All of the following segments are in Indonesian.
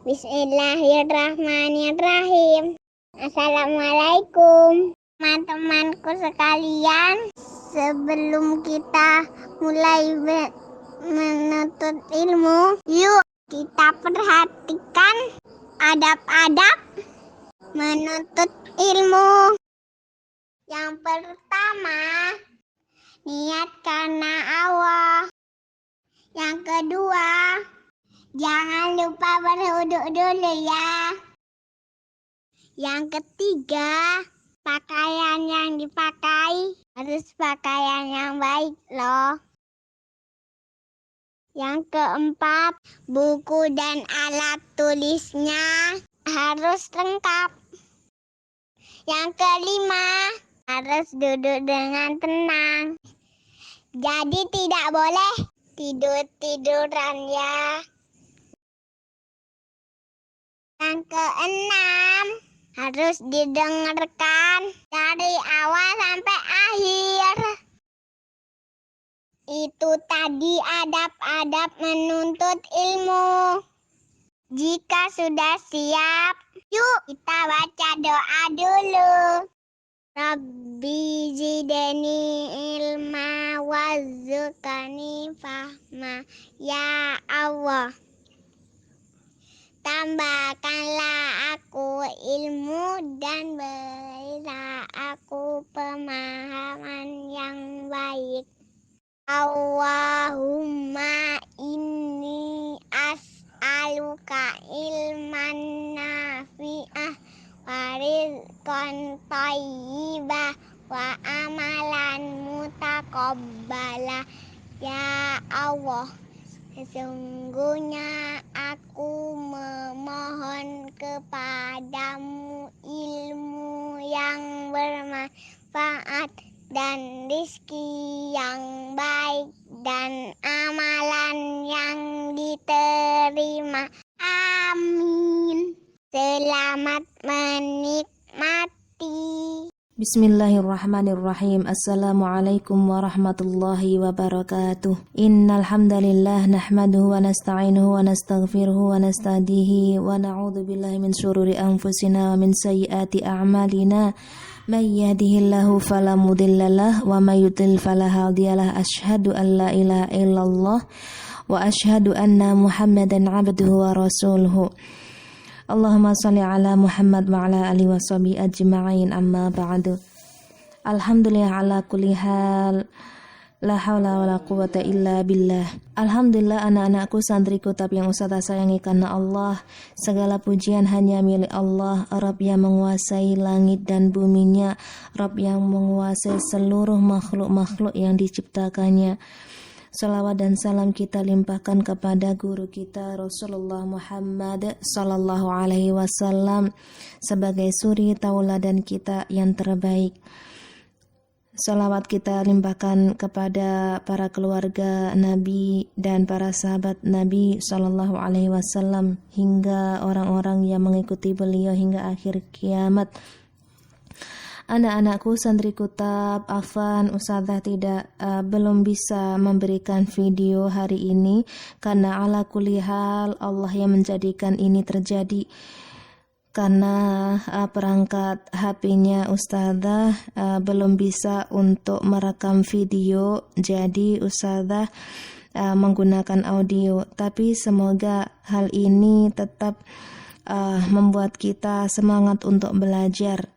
Bismillahirrahmanirrahim. Assalamualaikum teman-temanku sekalian. Sebelum kita mulai menuntut ilmu, yuk kita perhatikan adab-adab menuntut ilmu. Yang pertama, niat karena Allah. Yang kedua, jangan lupa berwudu dulu ya. Yang ketiga, pakaian yang dipakai harus pakaian yang baik loh. Yang keempat, buku dan alat tulisnya harus lengkap. Yang kelima, harus duduk dengan tenang. Jadi tidak boleh tidur-tiduran ya. Yang keenam, harus didengarkan dari awal sampai akhir. Itu tadi adab-adab menuntut ilmu. Jika sudah siap, yuk kita baca doa dulu. Rabbi zidni ilma warzuqni fahma. Ya Allah, tambahkanlah aku ilmu dan berilah aku pemahaman yang baik. Allahumma inni as'aluka ilman nafi'ah wa rizqan thayyibah wa amalan mutaqabbala. Ya Allah, sesungguhnya aku memohon kepadamu ilmu yang bermanfaat dan rezeki yang baik dan amalan yang diterima. Amin. Selamat menikmati. Bismillahirrahmanirrahim. Assalamualaikum warahmatullahi wabarakatuh. Innal hamdalillah nahmaduhu wa nasta'inuhu wa nastaghfiruhu wa nastahdihi wa na'udzu billahi min syururi anfusina wa min sayyiati a'malina. May yahdihillahu fala mudhillalah wa may yudlil fala hadiyalah. Asyhadu an la ilaha illallah wa asyhadu anna Muhammadan 'abduhu wa rasuluhu. Allahumma shalli ala Muhammad wa ala alihi wa sahbihi ajma'in, amma ba'du. Alhamdulillah ala kulli hal, la haula wa la quwata illa billah. Alhamdulillah anak-anakku, santriku tapi yang ustazah sayangi karena Allah. Segala pujian hanya milik Allah, Rabb yang menguasai langit dan buminya, Rabb yang menguasai seluruh makhluk-makhluk yang diciptakannya. Salawat dan salam kita limpahkan kepada guru kita Rasulullah Muhammad sallallahu alaihi wasallam sebagai suri tauladan kita yang terbaik. Salawat kita limpahkan kepada para keluarga Nabi dan para sahabat Nabi sallallahu alaihi wasallam hingga orang-orang yang mengikuti beliau hingga akhir kiamat. Anak-anakku, santriku tab, afwan, ustazah belum bisa memberikan video hari ini karena ala kulli hal Allah yang menjadikan ini terjadi. Karena perangkat HP-nya ustazah belum bisa untuk merekam video, jadi ustazah menggunakan audio. Tapi semoga hal ini tetap membuat kita semangat untuk belajar.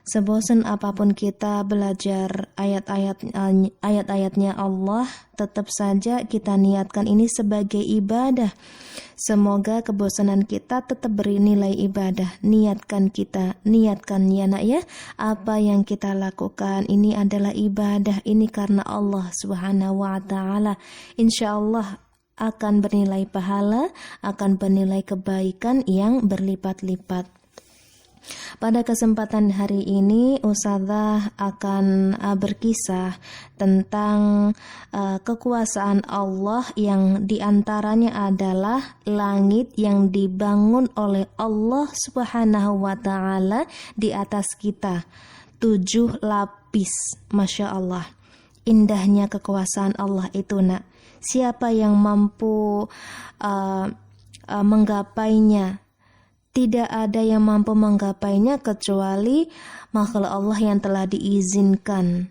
Sebosan apapun kita belajar ayat-ayatnya Allah, tetap saja kita niatkan ini sebagai ibadah. Semoga kebosanan kita tetap bernilai ibadah. Niatkan ya nak ya, apa yang kita lakukan ini adalah ibadah, ini karena Allah Subhanahu wa taala. Insyaallah akan bernilai pahala, akan bernilai kebaikan yang berlipat-lipat. Pada kesempatan hari ini ustazah akan berkisah tentang kekuasaan Allah yang diantaranya adalah langit yang dibangun oleh Allah Subhanahu wa ta'ala di atas kita 7 lapis. Masya Allah, indahnya kekuasaan Allah itu nak. Siapa yang mampu menggapainya? tidak ada yang mampu menggapainya kecuali makhluk Allah yang telah diizinkan.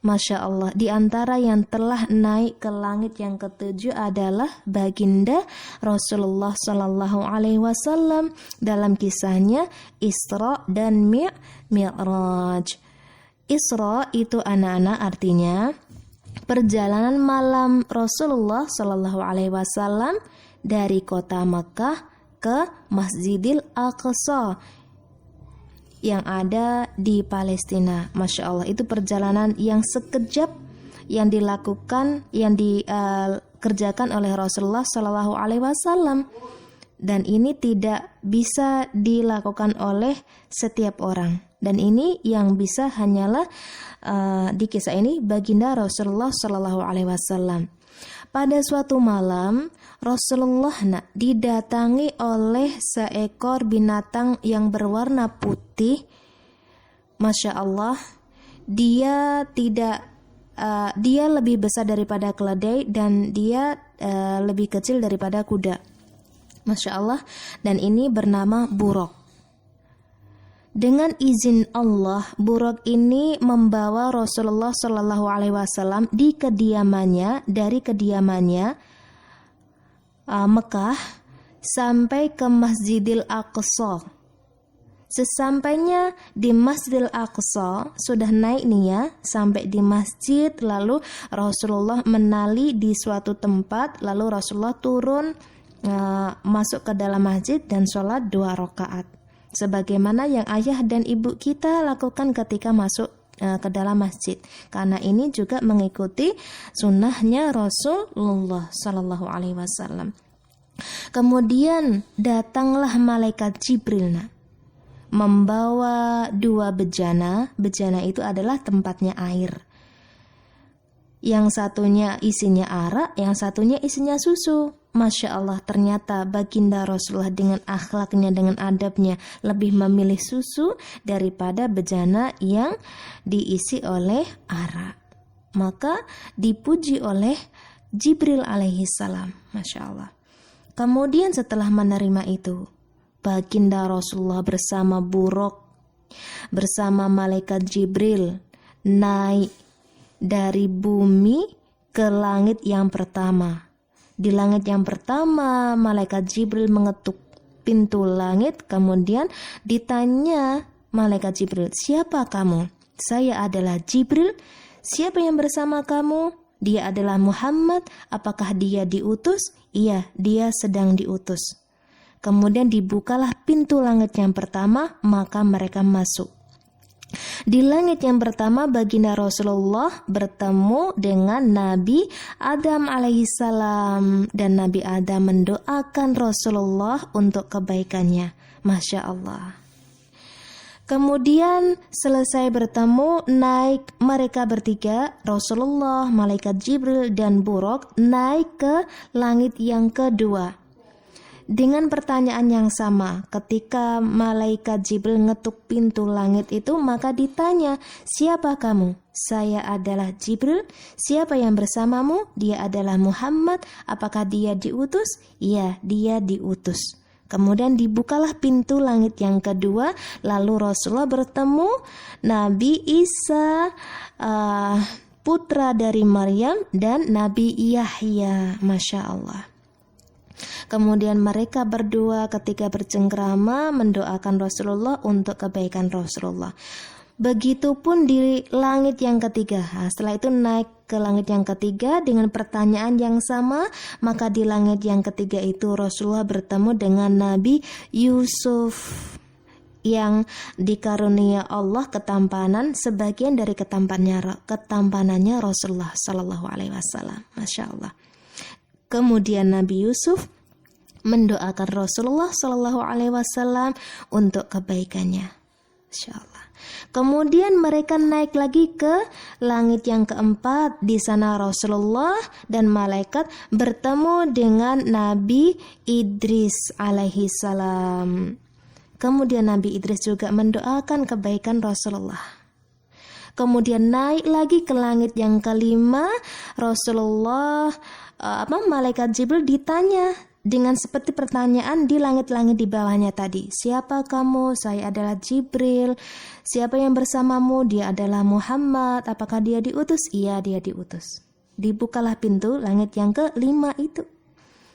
Masya Allah, di antara yang telah naik ke langit yang ketujuh adalah baginda Rasulullah Sallallahu Alaihi Wasallam dalam kisahnya Isra dan Mi'raj. Isra itu anak-anak artinya perjalanan malam Rasulullah Sallallahu Alaihi Wasallam dari kota Mekah ke Masjidil Aqsa yang ada di Palestina. Masya Allah, itu perjalanan yang sekejap yang dilakukan, yang dikerjakan oleh Rasulullah Shallallahu Alaihi Wasallam, dan ini tidak bisa dilakukan oleh setiap orang. Dan ini yang bisa hanyalah di kisah ini baginda Rasulullah Shallallahu Alaihi Wasallam. Pada suatu malam Rasulullah didatangi oleh seekor binatang yang berwarna putih. Masya Allah, dia lebih besar daripada keledai dan dia lebih kecil daripada kuda. Masya Allah, dan ini bernama buruk. Dengan izin Allah, buruk ini membawa Rasulullah Shallallahu Alaihi Wasallam di kediamannya, dari kediamannya Mekah sampai ke Masjidil Aqsa. Sesampainya di Masjidil Aqsa, sudah naik nih ya, sampai di masjid, lalu Rasulullah menali di suatu tempat, lalu Rasulullah turun masuk ke dalam masjid dan sholat 2 rakaat. Sebagaimana yang ayah dan ibu kita lakukan ketika masuk ke dalam masjid, karena ini juga mengikuti sunnahnya Rasulullah Sallallahu Alaihi Wasallam. Kemudian datanglah malaikat Jibril membawa 2 bejana. Bejana itu adalah tempatnya air. Yang satunya isinya arak, yang satunya isinya susu. Masya Allah, ternyata baginda Rasulullah dengan akhlaknya, dengan adabnya lebih memilih susu daripada bejana yang diisi oleh arak. Maka dipuji oleh Jibril alaihi salam. Masya Allah. Kemudian setelah menerima itu, baginda Rasulullah bersama buruk, bersama malaikat Jibril naik dari bumi ke langit yang pertama. Di langit yang pertama, malaikat Jibril mengetuk pintu langit, kemudian ditanya malaikat Jibril, "Siapa kamu?" "Saya adalah Jibril." "Siapa yang bersama kamu?" "Dia adalah Muhammad." "Apakah dia diutus?" "Iya, dia sedang diutus." Kemudian dibukalah pintu langit yang pertama, maka mereka masuk. Di langit yang pertama, baginda Rasulullah bertemu dengan Nabi Adam alaihissalam, dan Nabi Adam mendoakan Rasulullah untuk kebaikannya. Masya Allah. Kemudian selesai bertemu, naik mereka bertiga, Rasulullah, malaikat Jibril dan buruk, naik ke langit yang kedua. Dengan pertanyaan yang sama, ketika malaikat Jibril ngetuk pintu langit itu, maka ditanya, "Siapa kamu?" "Saya adalah Jibril." "Siapa yang bersamamu?" "Dia adalah Muhammad." "Apakah dia diutus?" "Iya, dia diutus." Kemudian dibukalah pintu langit yang kedua, lalu Rasulullah bertemu Nabi Isa, putra dari Maryam, dan Nabi Yahya. Masya Allah. Kemudian mereka berdua ketika bercengkrama mendoakan Rasulullah untuk kebaikan Rasulullah. Begitupun di langit yang ketiga. Setelah itu naik ke langit yang ketiga dengan pertanyaan yang sama, maka di langit yang ketiga itu Rasulullah bertemu dengan Nabi Yusuf yang dikarunia Allah ketampanan, sebagian dari ketampanannya Rasulullah Sallallahu Alaihi Wasallam. Masya Allah. Kemudian Nabi Yusuf mendoakan Rasulullah Shallallahu Alaihi Wasallam untuk kebaikannya. Insya Allah. Kemudian mereka naik lagi ke langit yang keempat. Di sana Rasulullah dan malaikat bertemu dengan Nabi Idris alaihi salam. Kemudian Nabi Idris juga mendoakan kebaikan Rasulullah. Kemudian naik lagi ke langit yang kelima, Rasulullah, malaikat Jibril ditanya, dengan seperti pertanyaan di langit-langit di bawahnya tadi. Siapa kamu? Saya adalah Jibril. Siapa yang bersamamu? Dia adalah Muhammad. Apakah dia diutus? Iya, dia diutus. Dibukalah pintu langit yang ke-5 itu.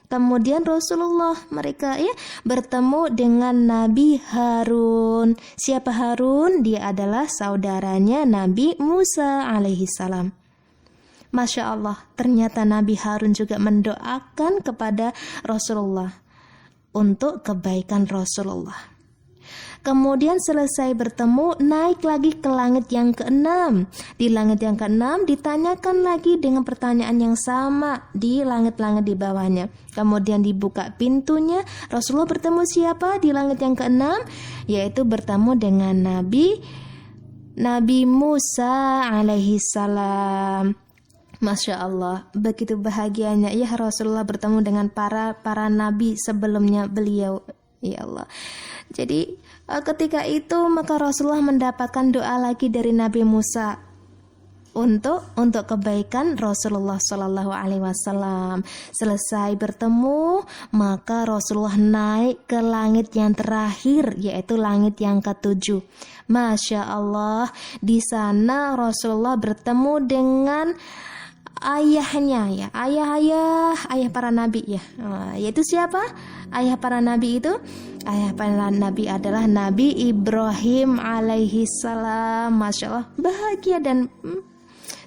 Kemudian Rasulullah mereka bertemu dengan Nabi Harun. Siapa Harun? Dia adalah saudaranya Nabi Musa alaihi salam. Masya Allah, ternyata Nabi Harun juga mendoakan kepada Rasulullah untuk kebaikan Rasulullah. Kemudian selesai bertemu, naik lagi ke langit yang ke-6. Di langit yang ke-6 ditanyakan lagi dengan pertanyaan yang sama di langit-langit di bawahnya. Kemudian dibuka pintunya, Rasulullah bertemu siapa di langit yang ke-6? Yaitu bertemu dengan Nabi Musa alaihi salam. Masya Allah, begitu bahagianya ya Rasulullah bertemu dengan para nabi sebelumnya beliau. Ya Allah. Jadi ketika itu maka Rasulullah mendapatkan doa lagi dari Nabi Musa untuk kebaikan Rasulullah Shallallahu Alaihi Wasallam. Selesai bertemu maka Rasulullah naik ke langit yang terakhir, yaitu langit yang ke-7. Masya Allah, di sana Rasulullah bertemu dengan ayahnya ayah para nabi yaitu siapa? Ayah para nabi itu, ayah para nabi adalah Nabi Ibrahim alaihi salam. Masya Allah, bahagia dan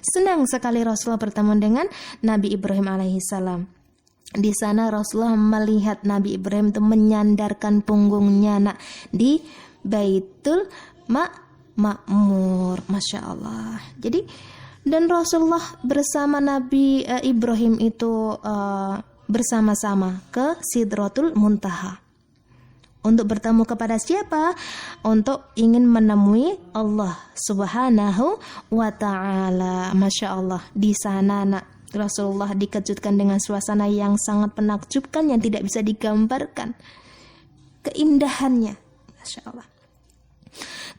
senang sekali Rasulullah bertemu dengan Nabi Ibrahim alaihi salam. Di sana Rasulullah melihat Nabi Ibrahim itu menyandarkan punggungnya di Baitul Ma'mur. Masya Allah. Jadi dan Rasulullah bersama Nabi Ibrahim itu bersama-sama ke Sidratul Muntaha. Untuk bertemu kepada siapa? Untuk ingin menemui Allah Subhanahu wa ta'ala. Masya Allah, di sana Rasulullah dikejutkan dengan suasana yang sangat menakjubkan yang tidak bisa digambarkan keindahannya. Masya Allah.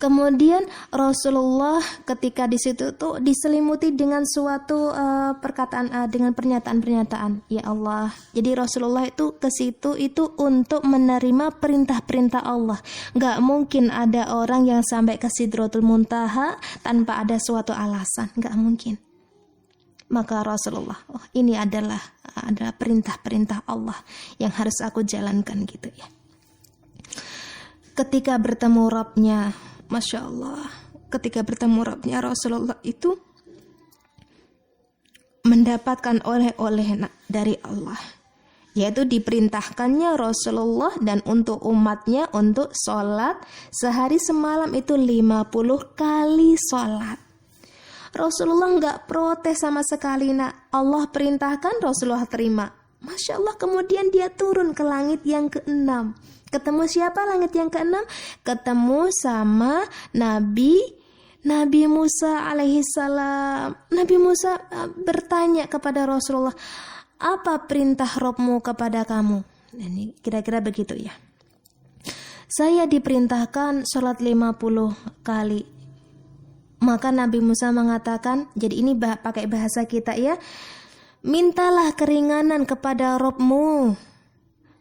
Kemudian Rasulullah ketika di situ tuh diselimuti dengan suatu perkataan dengan pernyataan-pernyataan. Ya Allah. Jadi Rasulullah itu ke situ itu untuk menerima perintah-perintah Allah. Gak mungkin ada orang yang sampai ke Sidratul Muntaha tanpa ada suatu alasan. Gak mungkin. Maka Rasulullah, ini adalah perintah-perintah Allah yang harus aku jalankan gitu ya. Ketika bertemu Rabbnya, Masya Allah, ketika bertemu Rabbnya Rasulullah itu mendapatkan oleh-oleh dari Allah, yaitu diperintahkannya Rasulullah dan untuk umatnya untuk sholat sehari semalam itu 50 kali sholat. Rasulullah nggak protes sama sekali Allah perintahkan, Rasulullah terima. Masya Allah, kemudian dia turun ke langit yang ke-6. Ketemu siapa langit yang ke-6? Ketemu sama Nabi Musa alaihi salam. Nabi Musa bertanya kepada Rasulullah, apa perintah Rabbmu kepada kamu? Ini kira-kira begitu ya. Saya diperintahkan sholat 50 kali. Maka Nabi Musa mengatakan, jadi ini pakai bahasa kita ya, mintalah keringanan kepada Rabbmu,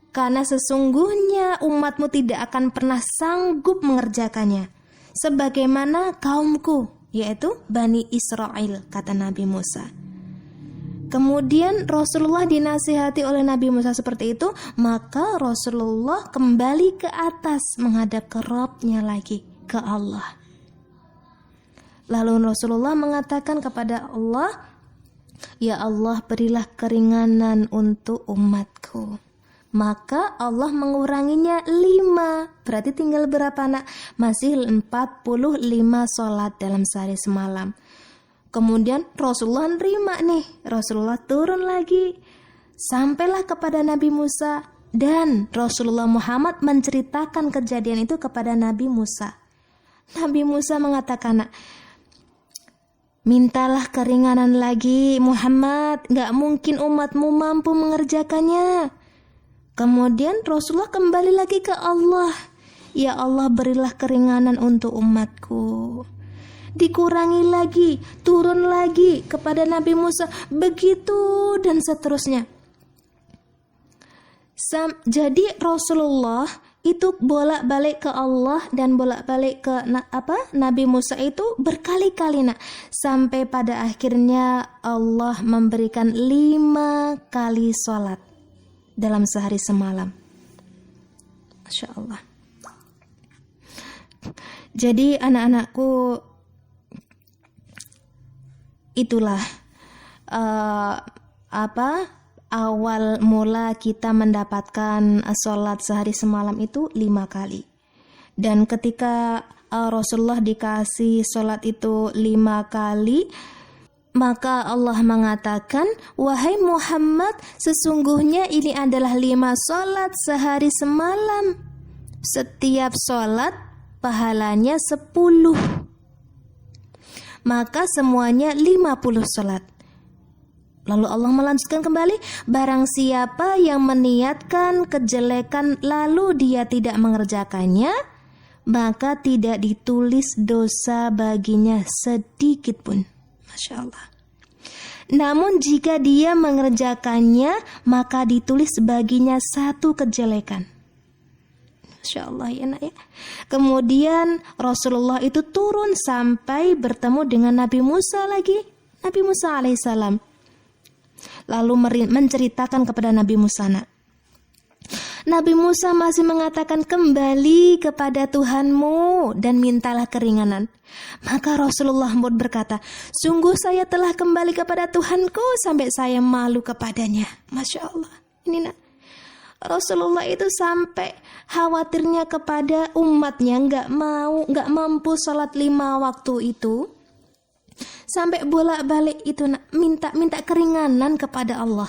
karena sesungguhnya umatmu tidak akan pernah sanggup mengerjakannya sebagaimana kaumku, yaitu Bani Israel, kata Nabi Musa. Kemudian Rasulullah dinasihati oleh Nabi Musa seperti itu, maka Rasulullah kembali ke atas menghadap ke Rabb-nya lagi, ke Allah. Lalu Rasulullah mengatakan kepada Allah, ya Allah, berilah keringanan untuk umatku. Maka Allah menguranginya 5. Berarti tinggal berapa Masih 45 sholat dalam sehari semalam. Kemudian Rasulullah nerima nih. Rasulullah turun lagi. Sampailah kepada Nabi Musa. Dan Rasulullah Muhammad menceritakan kejadian itu kepada Nabi Musa. Nabi Musa mengatakan, mintalah keringanan lagi Muhammad, gak mungkin umatmu mampu mengerjakannya. Kemudian Rasulullah kembali lagi ke Allah, ya Allah, berilah keringanan untuk umatku. Dikurangi lagi, turun lagi kepada Nabi Musa, begitu dan seterusnya. Jadi Rasulullah itu bolak-balik ke Allah dan bolak-balik ke Nabi Musa itu berkali-kali nak, sampai pada akhirnya Allah memberikan 5 kali sholat dalam sehari semalam. Masya Allah. Jadi anak-anakku, itulah awal mula kita mendapatkan sholat sehari semalam itu 5 kali. Dan ketika Rasulullah dikasih sholat itu 5 kali, maka Allah mengatakan, wahai Muhammad, sesungguhnya ini adalah 5 sholat sehari semalam. Setiap sholat pahalanya 10. Maka semuanya 50 sholat. Lalu Allah melanjutkan kembali, barang siapa yang meniatkan kejelekan lalu dia tidak mengerjakannya, maka tidak ditulis dosa baginya sedikit pun. Masya Allah. Namun jika dia mengerjakannya, maka ditulis baginya 1 kejelekan. Masya Allah ya nak ya. Kemudian Rasulullah itu turun sampai bertemu dengan Nabi Musa lagi. Nabi Musa alaihissalam. Lalu menceritakan kepada Nabi Musa, nak. Nabi Musa masih mengatakan, kembali kepada Tuhanmu dan mintalah keringanan. Maka Rasulullah pun berkata, sungguh saya telah kembali kepada Tuhanku sampai saya malu kepadanya. Masya Allah. Ini nak, Rasulullah itu sampai khawatirnya kepada umatnya, nggak mampu sholat 5 waktu itu, sampai bolak-balik itu minta keringanan kepada Allah.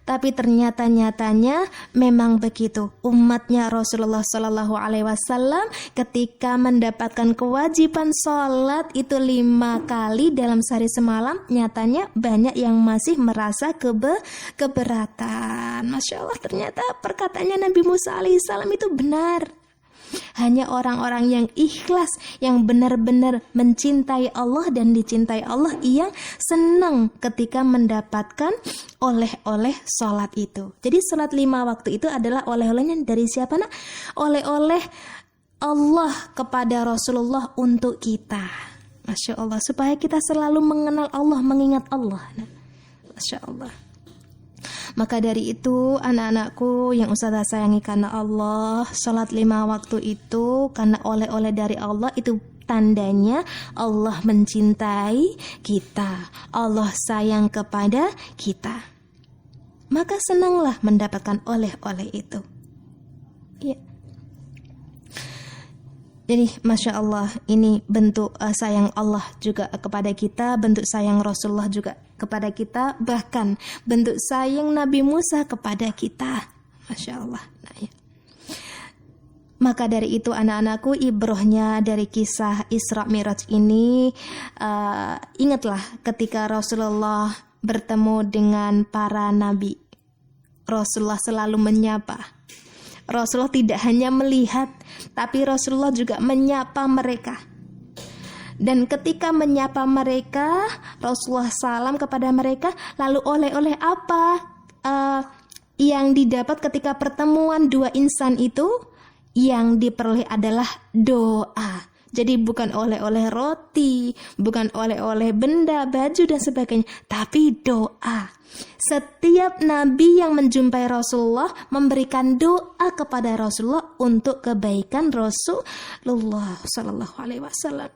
Tapi ternyata nyatanya memang begitu. Umatnya Rasulullah Shallallahu Alaihi Wasallam ketika mendapatkan kewajiban sholat itu 5 kali dalam sehari semalam, nyatanya banyak yang masih merasa keberatan. Masya Allah, ternyata perkataannya Nabi Musa alaihissalam itu benar. Hanya orang-orang yang ikhlas, yang benar-benar mencintai Allah dan dicintai Allah, yang senang ketika mendapatkan oleh-oleh sholat itu. Jadi sholat 5 waktu itu adalah oleh-olehnya dari siapa nak? Oleh-oleh Allah kepada Rasulullah untuk kita. Masya Allah, supaya kita selalu mengenal Allah, mengingat Allah. Masya Allah. Maka dari itu anak-anakku yang Ustazah sayangi karena Allah, sholat 5 waktu itu karena oleh-oleh dari Allah, itu tandanya Allah mencintai kita, Allah sayang kepada kita. Maka senanglah mendapatkan oleh-oleh itu. Ya. Jadi Masya Allah, ini bentuk sayang Allah juga kepada kita, bentuk sayang Rasulullah juga kepada kita, bahkan bentuk sayang Nabi Musa kepada kita. Masya Allah. Nah, ya. Maka dari itu anak-anakku, ibrohnya dari kisah Isra Mi'raj ini, ingatlah ketika Rasulullah bertemu dengan para nabi, Rasulullah selalu menyapa. Rasulullah tidak hanya melihat, tapi Rasulullah juga menyapa mereka. Dan ketika menyapa mereka, Rasulullah salam kepada mereka. Lalu oleh-oleh apa yang didapat ketika pertemuan 2 insan itu? Yang diperoleh adalah doa. Jadi bukan oleh-oleh roti, bukan oleh-oleh benda, baju dan sebagainya, tapi doa. Setiap nabi yang menjumpai Rasulullah memberikan doa kepada Rasulullah untuk kebaikan Rasulullah Sallallahu Alaihi Wasallam.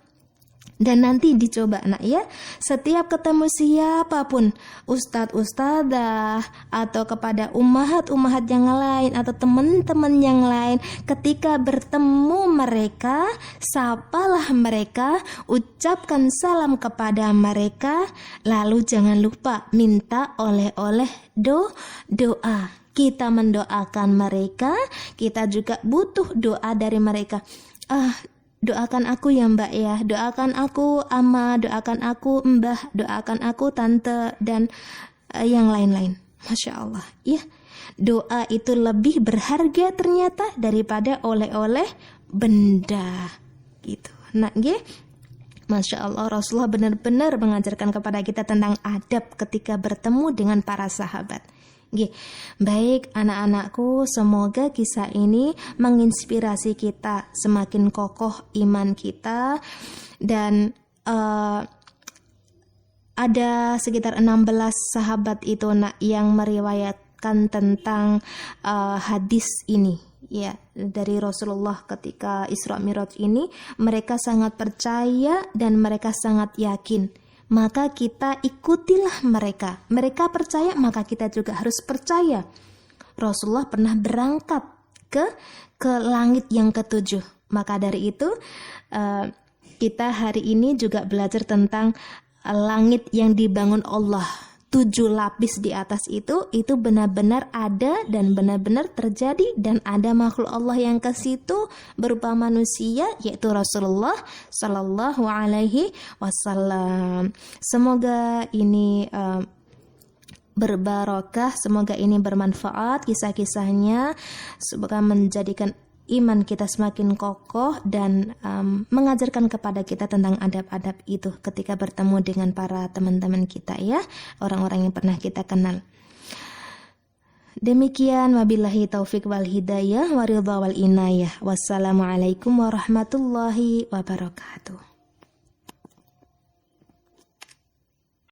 Dan nanti dicoba nak ya, setiap ketemu siapapun, ustadz-ustadzah atau kepada ummahat-ummahat yang lain atau teman-teman yang lain, ketika bertemu mereka, sapalah mereka, ucapkan salam kepada mereka, lalu jangan lupa minta oleh-oleh doa. Kita mendoakan mereka, kita juga butuh doa dari mereka. Doakan aku ya mbak ya, doakan aku ama, doakan aku mbah, doakan aku tante, dan yang lain-lain. Masya Allah ya, doa itu lebih berharga ternyata daripada oleh-oleh benda gitu. Nah ya, Masya Allah, Rasulullah benar-benar mengajarkan kepada kita tentang adab ketika bertemu dengan para sahabat. Baik anak-anakku, semoga kisah ini menginspirasi kita semakin kokoh iman kita. Dan ada sekitar 16 sahabat itu yang meriwayatkan tentang hadis ini ya dari Rasulullah ketika Isra Mi'raj ini. Mereka sangat percaya dan mereka sangat yakin. Maka kita ikutilah mereka. Mereka percaya, maka kita juga harus percaya. Rasulullah pernah berangkat ke langit yang ketujuh. Maka dari itu kita hari ini juga belajar tentang langit yang dibangun Allah. 7 lapis di atas itu benar-benar ada dan benar-benar terjadi, dan ada makhluk Allah yang ke situ berupa manusia, yaitu Rasulullah Sallallahu Alaihi Wasallam. Semoga ini berbarokah, semoga ini bermanfaat kisah-kisahnya, semoga menjadikan iman kita semakin kokoh dan mengajarkan kepada kita tentang adab-adab itu ketika bertemu dengan para teman-teman kita ya, orang-orang yang pernah kita kenal. Demikian, wabillahi taufik wal hidayah wa ridha wal inayah. Wassalamualaikum warahmatullahi wabarakatuh.